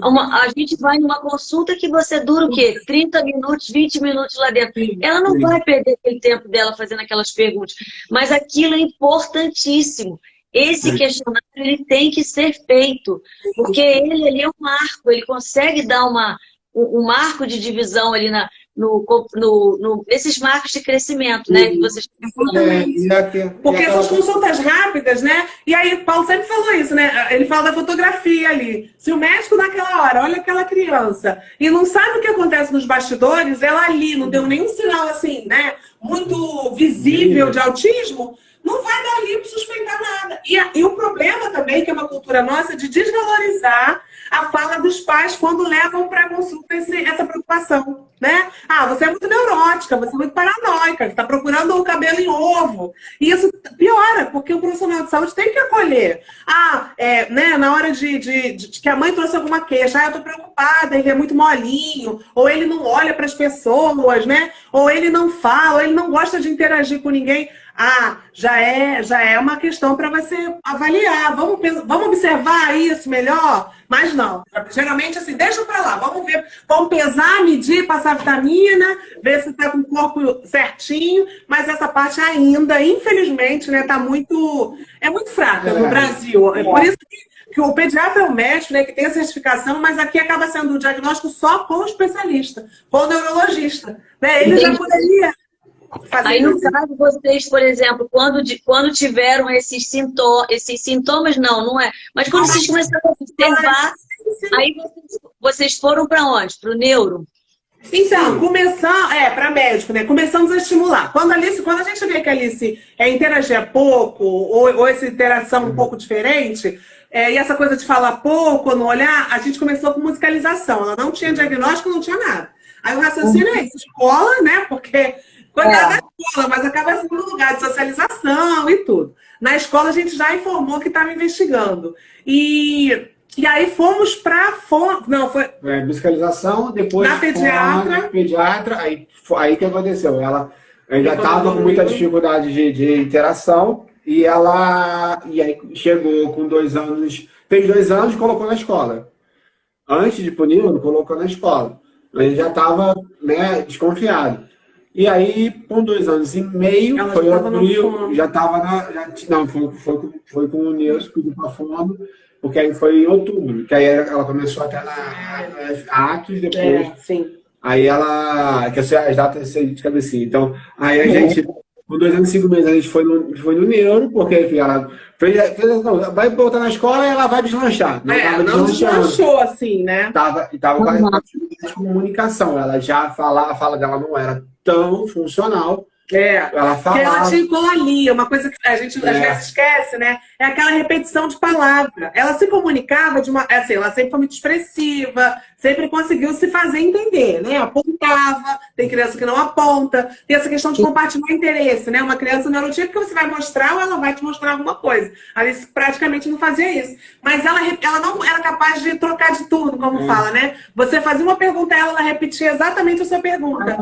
A gente vai numa consulta que você dura o quê? 30 minutos, 20 minutos lá dentro. Ela não vai perder aquele tempo dela fazendo aquelas perguntas. Mas aquilo é importantíssimo. Esse questionário ele tem que ser feito. Porque ele é um marco, ele consegue dar um marco de divisão ali nesses marcos de crescimento, né? Que vocês estão falando. Porque essas consultas rápidas, né? E aí, Paulo sempre falou isso, né? Ele fala da fotografia ali. Se o médico naquela hora olha aquela criança e não sabe o que acontece nos bastidores, ela ali não deu nenhum sinal assim, né? Muito visível de autismo, não vai dar ali para suspeitar nada. E o problema também, que é uma cultura nossa, de desvalorizar a fala dos pais quando levam para a consulta essa preocupação, né? Ah, você é muito neurótica, você é muito paranoica, você está procurando o cabelo em ovo. E isso piora, porque o profissional de saúde tem que acolher. Né, na hora de que a mãe trouxe alguma queixa, eu estou preocupada, ele é muito molinho, ou ele não olha para as pessoas, né? Ou ele não fala, ou ele não gosta de interagir com ninguém. Já é uma questão para você avaliar. Vamos observar isso melhor? Mas não. Geralmente, assim, deixa para lá. Vamos ver, vamos pesar, medir, passar vitamina, ver se está com o corpo certinho. Mas essa parte ainda, infelizmente, né, tá muito fraca no Brasil. É por isso que o pediatra é o médico, né, que tem a certificação, mas aqui acaba sendo um diagnóstico só com o especialista, com o neurologista. Né? Ele já poderia... Aí, no caso, vocês, por exemplo, quando tiveram esses sintomas, não é. Mas quando vocês começaram a observar, aí vocês foram para onde? Para o neuro? Então, para médico, né? Começamos a estimular. Quando a gente vê que a Alice interagia pouco, ou essa interação um pouco diferente, e essa coisa de falar pouco, não olhar, a gente começou com musicalização. Ela não tinha diagnóstico, não tinha nada. Aí o raciocínio é isso, escola, né? Porque... Coitada da escola, mas acaba sendo um lugar de socialização e tudo. Na escola a gente já informou que estava investigando. E aí fomos para... Não, foi... musicalização, depois... Na pediatra. Aí que aconteceu? Ela ainda estava com muita dificuldade de interação e aí chegou com 2 anos... Fez 2 anos e colocou na escola. Antes de punir, colocou na escola. Ele já estava, né, desconfiado. E aí, com 2 anos e meio, foi abril, já estava não, foi com o Neus, pediu para fono, porque aí foi em outubro, que aí ela começou até na Atos, depois. Sim. Aí que as datas de cabeça. Então, aí a gente, com 2 anos e 5 meses, a gente foi no neuro, porque enfim, ela vai voltar na escola e ela vai deslanchar. Não deslanchou assim, né? Tava com a de comunicação. Ela já a fala dela não era tão funcional. Ela falava... Ela tinha colalia, uma coisa que a gente às vezes esquece, né? É aquela repetição de palavra. Ela se comunicava ela sempre foi muito expressiva, sempre conseguiu se fazer entender, né? Apontava, tem criança que não aponta, tem essa questão de compartilhar interesse, né? Uma criança neurotípica você vai mostrar ou ela vai te mostrar alguma coisa. A Alice praticamente não fazia isso. Mas ela não era capaz de trocar de turno, como fala, né? Você fazia uma pergunta, ela repetia exatamente a sua pergunta.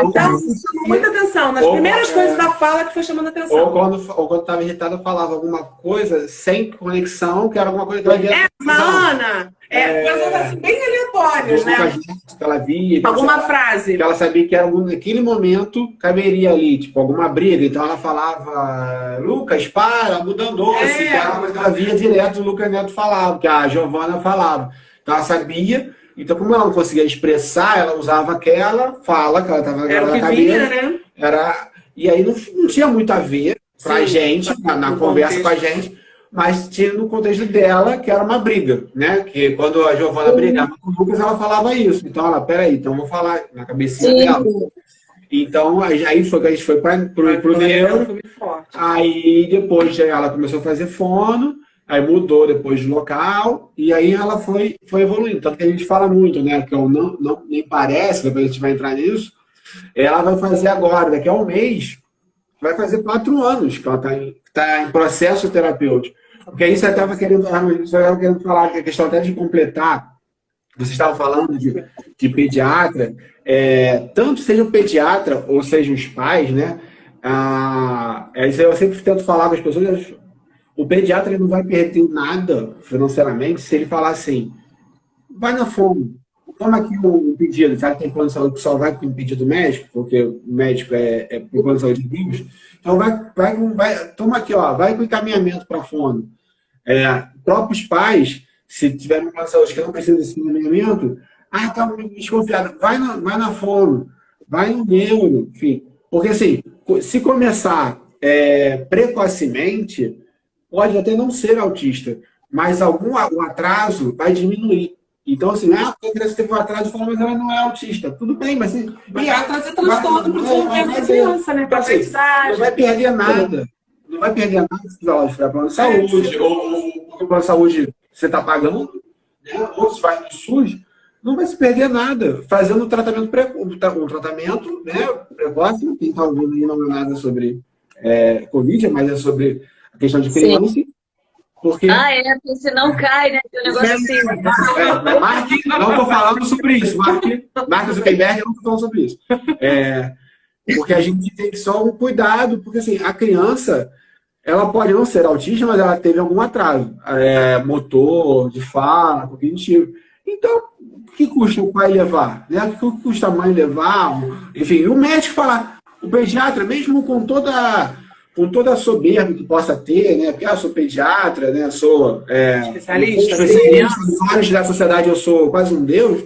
Então, chamou muita atenção. Nas primeiras coisas da fala que foi chamando a atenção. Ou quando estava irritado, falava alguma coisa sem conexão, que era alguma coisa que ela via. Coisas assim, bem aleatórias, né? Que ela via. Alguma frase. Que ela sabia que naquele momento caberia ali, tipo, alguma briga. Então ela falava, Lucas, para, muda doce. Que era uma coisa que ela via direto o Lucas Neto falava, que a Giovana falava. Então ela sabia. Então, como ela não conseguia expressar, ela usava aquela fala que ela estava na cabeça. Né? E aí não tinha muito a ver pra gente, na conversa com a gente, mas tinha no contexto dela, que era uma briga, né? Que quando a Giovana brigava com o Lucas, ela falava isso. Então, peraí, então eu vou falar na cabecinha dela. Então, aí foi que a gente foi pro neuro. Aí depois ela começou a fazer fono. Aí mudou depois de local, e aí ela foi evoluindo. Tanto que a gente fala muito, né? Que eu nem parece, depois a gente vai entrar nisso. Ela vai fazer agora, daqui a um mês, vai fazer 4 anos que ela tá em processo terapêutico. Porque aí você estava querendo falar, que a questão até de completar, você estava falando de pediatra, tanto seja o pediatra ou seja os pais, né? Isso eu sempre tento falar para as pessoas, o pediatra ele não vai perder nada financeiramente se ele falar assim, vai na fome, toma aqui um pedido, sabe? Tem plano de saúde que só vai com um pedido médico, porque o médico é por plano de saúde de Deus. Então toma aqui, ó, vai com encaminhamento para a fono. Próprios pais, se tiverem um plano de saúde que não precisa desse encaminhamento, tá desconfiado, vai na fono, vai no neuro, enfim. Porque assim, se começar precocemente, pode até não ser autista, mas o atraso vai diminuir. Então, assim, a criança teve um atraso, mas ela não é autista. Tudo bem, mas... Mas atraso é transtorno para o desenvolvimento da criança, né? Para aprendizagem. Não vai perder nada. Não vai perder nada se ela tiver plano de saúde, ou o plano de saúde você está pagando, né? Ou se vai no SUS, não vai se perder nada. Fazendo um tratamento né, precoce, quem está ouvindo aí não é nada sobre Covid, mas é sobre a questão de criança. Sim. Porque... porque senão cai, né? Tem um negócio assim. Não estou falando sobre isso. Mark Zuckerberg, eu não estou falando sobre isso. Porque a gente tem que só um cuidado, porque assim, a criança, ela pode não ser autista, mas ela teve algum atraso. Motor, de fala, cognitivo. Então, o que custa o pai levar? Né? O que custa a mãe levar? Enfim, o médico falar, o pediatra, mesmo com toda a soberba que possa ter, né? Porque eu sou pediatra, né? Sou especialista da sociedade, eu sou quase um deus.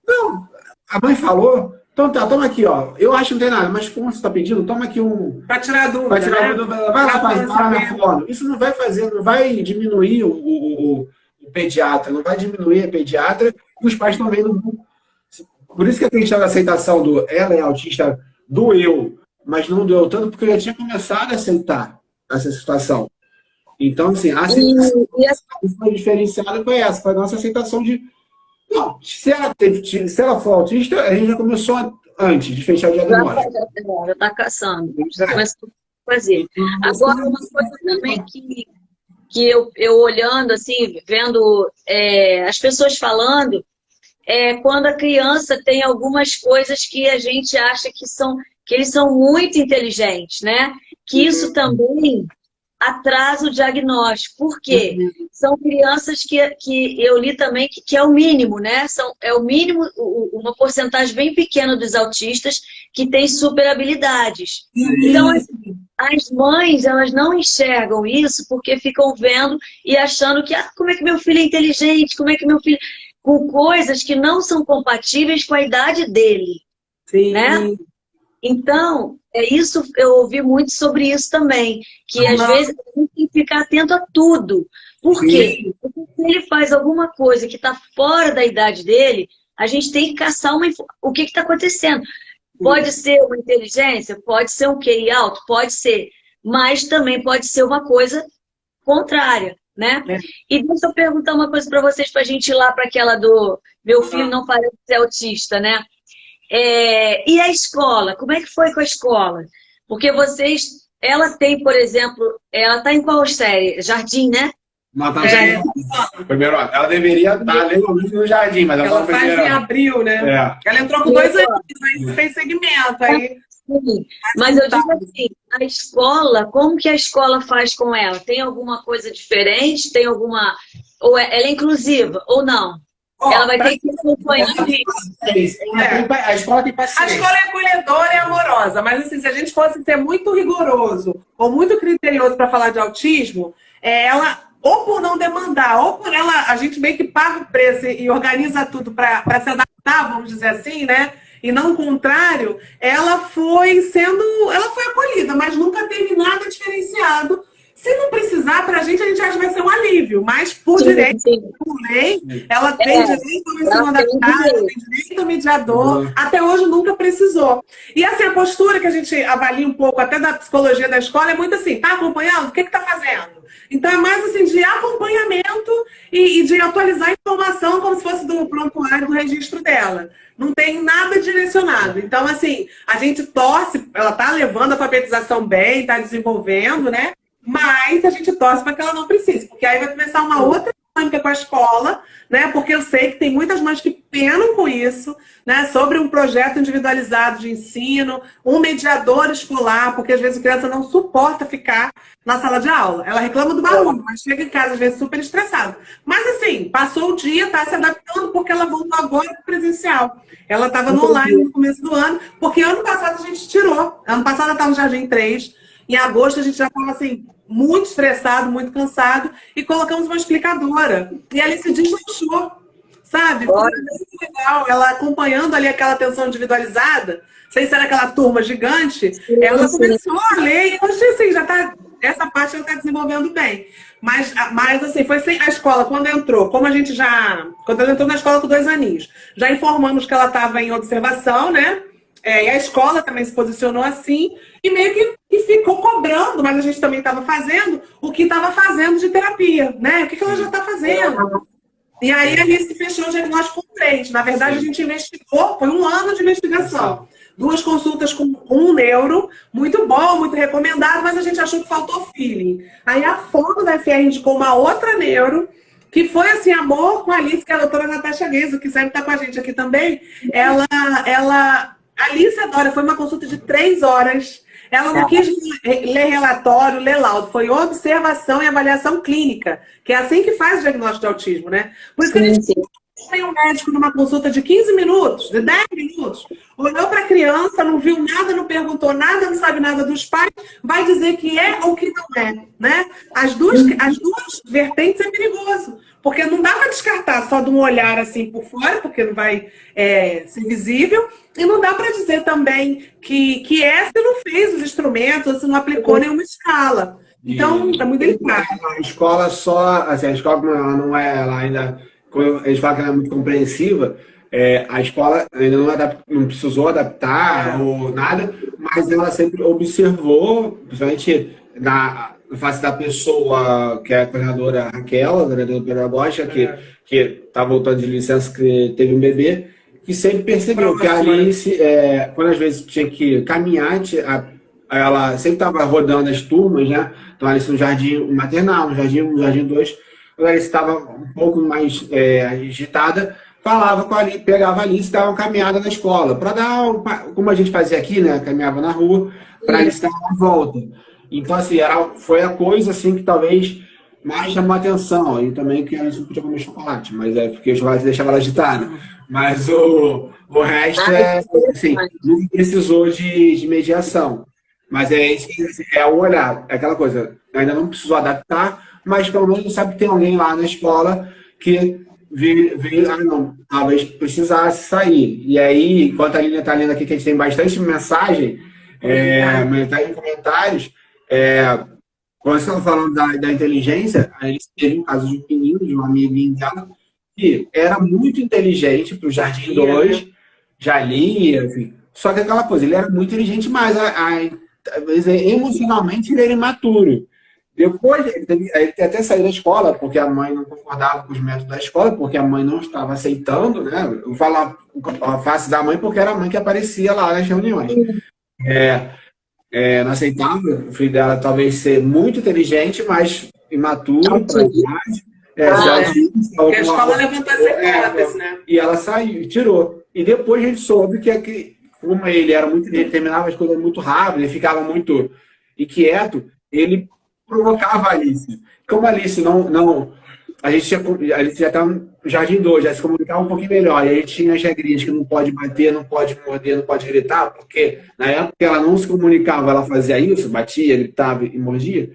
Não, a mãe falou, então tá, toma aqui, ó. Eu acho que não tem nada, mas como você está pedindo, toma aqui um... Para tirar a dúvida, vai lá, faz na fono. Isso não vai diminuir o pediatra, não vai diminuir a pediatra, e os pais também não... Por isso que a questão da aceitação ela é autista, doeu, mas não doeu tanto porque eu já tinha começado a aceitar essa situação. Então, assim, a aceitação foi diferenciada, foi essa, foi a nossa aceitação de... Não, se ela for autista, a gente já começou antes de fechar o diagnóstico. Já está caçando, já começou a fazer. Agora, uma coisa também que eu olhando, assim, vendo as pessoas falando, quando a criança tem algumas coisas que a gente acha que eles são muito inteligentes, né? Que isso também atrasa o diagnóstico. Por quê? São crianças que eu li também que é o mínimo, né? É o mínimo, uma porcentagem bem pequena dos autistas que tem super habilidades. Então, as mães, elas não enxergam isso porque ficam vendo e achando que como é que meu filho é inteligente, como é que meu filho... com coisas que não são compatíveis com a idade dele. Sim. Né? Então, isso, eu ouvi muito sobre isso também, que às vezes a gente tem que ficar atento a tudo. Por quê? Porque se ele faz alguma coisa que está fora da idade dele, a gente tem que caçar o que está acontecendo. Pode ser uma inteligência, pode ser um QI alto, pode ser, mas também pode ser uma coisa contrária, né? E deixa eu perguntar uma coisa para vocês, para a gente ir lá para aquela do meu filho não parece ser autista, né? E a escola? Como é que foi com a escola? Porque ela tem, por exemplo, ela está em qual série? Jardim, né? Não, tá primeiro, ela deveria estar legalmente no jardim, mas ela faz em abril, né? Ela entrou com 2 anos, aí fez segmento. Sim. Mas eu digo assim, a escola, como que a escola faz com ela? Tem alguma coisa diferente? Tem alguma... Ou ela é inclusiva, ou não? Ela vai ter que acompanhar a escola tem paciência. A escola é acolhedora e amorosa, mas assim, se a gente fosse ser muito rigoroso ou muito criterioso para falar de autismo, ela, ou por não demandar, ou por ela, a gente meio que paga o preço e organiza tudo para se adaptar, vamos dizer assim, né? E não o contrário, ela foi acolhida, mas nunca teve nada diferenciado. Se não precisar, para a gente acha que vai ser um alívio, mas por direito, por lei, ela tem direito ao ensino adaptado, ela tem direito ao mediador, até hoje nunca precisou. E assim, a postura que a gente avalia um pouco até da psicologia da escola é muito assim, tá acompanhando? O que tá fazendo? Então é mais assim, de acompanhamento e de atualizar a informação como se fosse do prontuário do registro dela. Não tem nada direcionado. Então, assim, a gente torce, ela tá levando a alfabetização bem, tá desenvolvendo, né? Mas a gente torce para que ela não precise, porque aí vai começar uma outra dinâmica com a escola, né? Porque eu sei que tem muitas mães que penam com isso, né? Sobre um projeto individualizado de ensino, um mediador escolar, porque às vezes a criança não suporta ficar na sala de aula. Ela reclama do barulho, mas chega em casa às vezes super estressada. Mas assim, passou o dia, está se adaptando porque ela voltou agora para o presencial. Ela estava no online no começo do ano, porque ano passado a gente tirou. Ano passado ela estava no Jardim 3. Em agosto a gente já estava assim, muito estressado, muito cansado, e colocamos uma explicadora. E ali se deslanchou, sabe? Foi muito legal. Ela acompanhando ali aquela atenção individualizada, sem ser aquela turma gigante, ela começou a ler e hoje assim, já tá, essa parte ela está desenvolvendo bem. Mas assim, foi sem a escola, quando entrou, quando ela entrou na escola com 2 aninhos, já informamos que ela estava em observação, né? E a escola também se posicionou assim, e meio que ficou cobrando, mas a gente também estava fazendo o que estava fazendo de terapia, né? O que ela já está fazendo? E aí ali se fechou o diagnóstico com 3. Na verdade, a gente investigou, foi 1 ano de investigação. 2 consultas com um neuro, muito bom, muito recomendado, mas a gente achou que faltou feeling. Aí a fono da FR indicou uma outra neuro, que foi assim, amor com a Alice, que é a doutora Natasha Guezo, que sempre está com a gente aqui também. Alice adora, foi uma consulta de 3 horas. Ela não quis ler relatório, ler laudo. Foi observação e avaliação clínica, que é assim que faz o diagnóstico de autismo, né? Por isso que a gente tem um médico numa consulta de 15 minutos, de 10 minutos, olhou para a criança, não viu nada, não perguntou nada, não sabe nada dos pais, vai dizer que é ou que não é, né? As duas vertentes é perigoso. Porque não dá para descartar só de um olhar assim por fora, porque não vai ser visível, e não dá para dizer também que se não fez os instrumentos, ou se não aplicou nenhuma escala. Então, é muito delicado. A escola só, assim, a escola não é, ela ainda, quando eles falam que ela é muito compreensiva, a escola ainda não precisou adaptar ou nada, mas ela sempre observou, principalmente na face da pessoa, que é a coordenadora Raquel, a coordenadora pedagógica, que está voltando de licença, que teve um bebê, que sempre percebeu que a Alice, quando às vezes tinha que caminhar, ela sempre estava rodando as turmas, né? Então, a Alice no jardim maternal, no jardim 2, quando a Alice estava um pouco mais agitada, falava com a Alice, pegava a Alice e dava uma caminhada na escola, para dar, como a gente fazia aqui, né? Caminhava na rua, para a Alice dar uma volta. Então, assim, foi a coisa assim que talvez mais chamou a atenção. E também que a gente não podia comer chocolate, mas porque o chocolate deixava ela agitada. Mas o resto assim, não precisou de mediação. Mas é o olhar, é aquela coisa, ainda não precisou adaptar, mas pelo menos sabe que tem alguém lá na escola que veio, não, talvez precisasse sair. E aí, enquanto a Aline está lendo aqui, que a gente tem bastante mensagem, em comentários, quando você está falando da inteligência, a gente teve um caso de um menino, de uma amiguinha dela, que era muito inteligente para o Jardim 2, já lia, enfim. Só que aquela coisa, ele era muito inteligente, mas emocionalmente ele era imaturo. Depois, ele até saiu da escola, porque a mãe não concordava com os métodos da escola, porque a mãe não estava aceitando, né? Eu vou falar a face da mãe, porque era a mãe que aparecia lá nas reuniões. Não aceitava o filho dela talvez ser muito inteligente, mas imaturo, porque a escola levantou essa hipótese, né? E ela saiu, tirou. E depois a gente soube que como ele era muito, ele terminava as coisas muito rápido, ele ficava muito inquieto, ele provocava a Alice. Como a Alice a gente já estava no Jardim 2, já se comunicava um pouquinho melhor, e a gente tinha as regrinhas que não pode bater, não pode morder, não pode gritar, porque na época que ela não se comunicava, ela fazia isso, batia, gritava e mordia,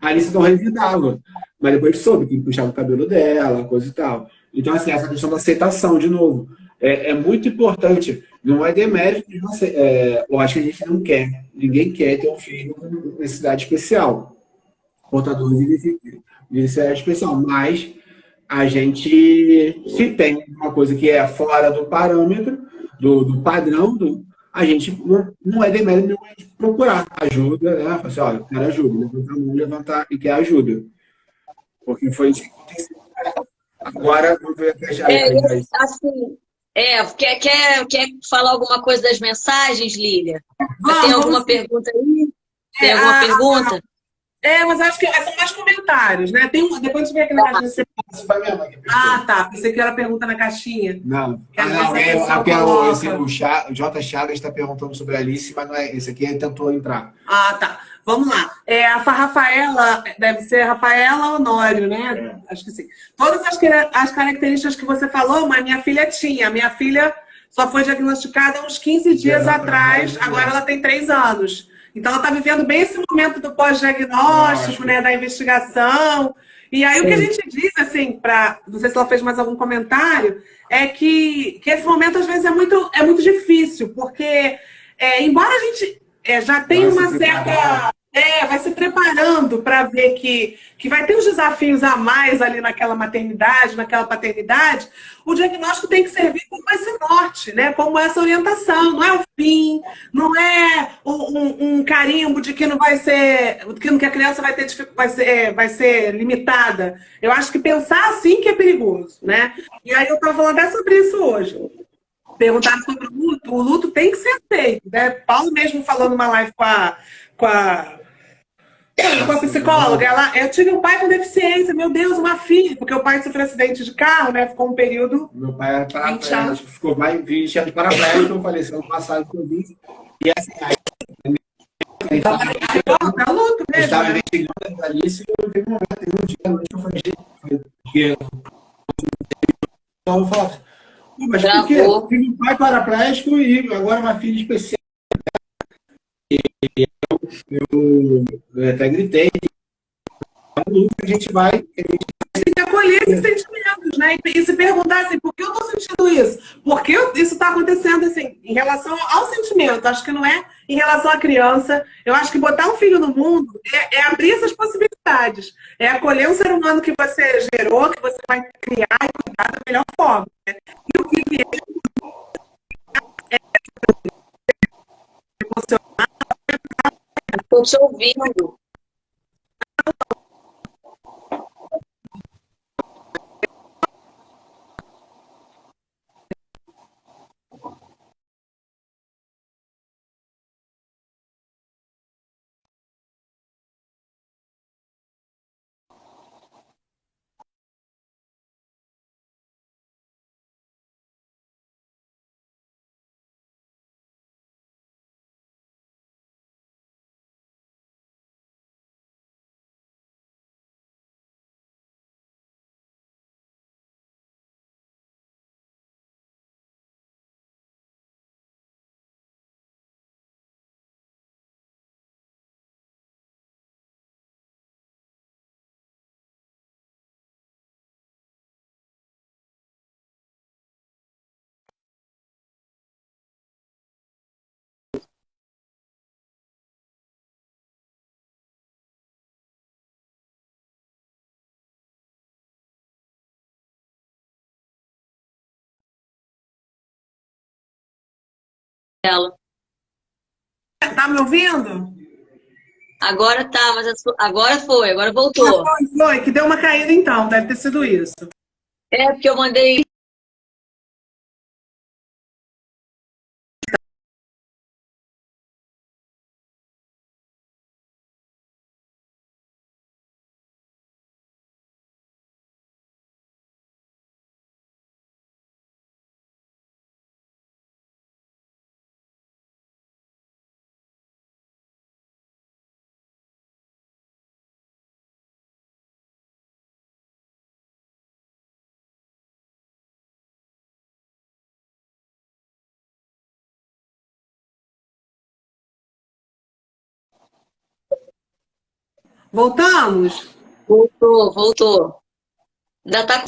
a Alice não revidava. Mas depois a gente soube que puxava o cabelo dela, coisa e tal. Então, assim, essa questão da aceitação, de novo, é muito importante. Não é demérito de você. Eu acho que a gente não quer. Ninguém quer ter um filho com necessidade especial. portador de déficit especial. Mas a gente, se tem uma coisa que é fora do parâmetro, do padrão, a gente não é demérito nenhum a gente procurar ajuda, né? Falar assim, olha, eu quero ajuda, levantar a mão, levantar e quer ajuda. Porque foi isso que aconteceu. Agora, vamos ver É, assim, quer falar alguma coisa das mensagens, Lília? Tem Vamos alguma sim. pergunta aí? É, Tem alguma pergunta? mas acho que são mais comentários, né? Depois a gente vê aqui na caixinha. Foi minha mãe que Ah, apertou. tá. Pensei que era pergunta na caixinha. Não. Que às vezes Não, a pessoa o coloca. J. Chagas está perguntando sobre a Alice, mas não é esse aqui, ele tentou entrar. Ah, tá. Vamos lá. A Rafaela, deve ser Rafaela Honório, né? É. Acho que sim. Todas as características que você falou, mas minha filha tinha. Minha filha só foi diagnosticada há uns 15 dias atrás, agora ela tem 3 anos. Então, ela está vivendo bem esse momento do pós-diagnóstico, Lógico. né, da investigação. E aí, o que a Sim. gente diz, assim, não sei se ela fez mais algum comentário, é que esse momento, às vezes, é muito difícil, porque, embora a gente já tenha Vai se uma preparar. certa. Vai se preparando para ver que vai ter os desafios a mais ali naquela maternidade, naquela paternidade, o diagnóstico tem que servir como esse norte, né? Como essa orientação, não é o fim, não é um carimbo de que não vai ser, que a criança vai ter vai ser limitada. Eu acho que pensar assim que é perigoso, né? E aí eu estava falando até sobre isso hoje. Perguntaram sobre o luto tem que ser feito, né? Paulo mesmo falou numa live com a com a psicóloga, eu tive um pai com deficiência, meu Deus, uma filha, porque o pai sofreu acidente de carro, né? Ficou um período, Meu pai era 20 anos. paraplégico, ficou mais 20 anos paraplégico, eu falei, ano passado que eu vi. E assim, aí, a gente Então, estava é luto mesmo, né? investigando ali, e eu teve um momento, teve um dia à noite que eu falei, gente, porque então eu falo, mas por quê? Eu Travou. tive um pai paraplégico e agora uma filha especial. Eu até gritei, a gente vai, Tem que acolher esses sentimentos, né? E se perguntar assim, por que eu estou sentindo isso? Por que isso está acontecendo assim, em relação ao sentimento? Acho que não é em relação à criança. Eu acho que botar um filho no mundo é abrir essas possibilidades. É acolher um ser humano que você gerou, que você vai criar e cuidar da melhor forma. Né? E o que é emocional? Estou te ouvindo. Ela. Tá me ouvindo? Agora tá, mas agora foi, agora Ah, voltou. foi, que deu uma caída então, deve ter sido isso. É porque eu mandei. Voltamos? Voltou, voltou. Ainda tá.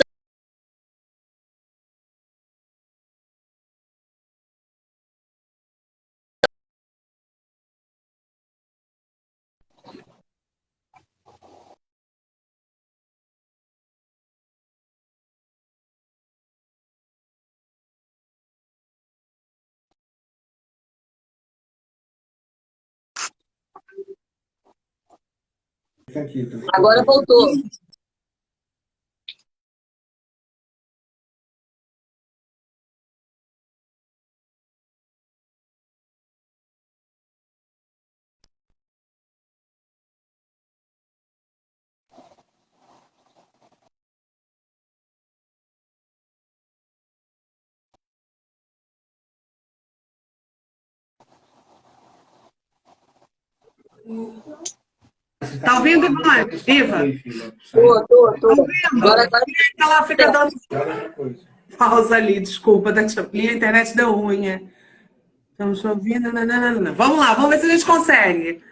Isso aqui, tá? Agora voltou. Tá ouvindo, Ivone? Iva? Tô. Agora tá. Ela fica dando Outra coisa. pausa ali, desculpa, da tia. Minha internet deu ruim, é. Estamos ouvindo. Nananana. Vamos lá, vamos ver se a gente consegue.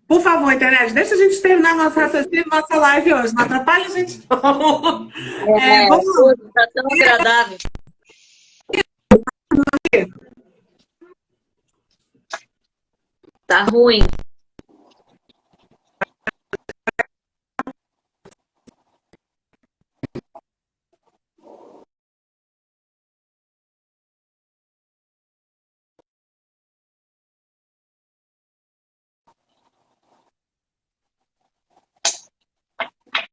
Por favor, internet, deixa a gente terminar nosso raciocínio, nossa live hoje. Não atrapalha a gente, não. Vamos lá. Tá tão agradável. Tá ruim.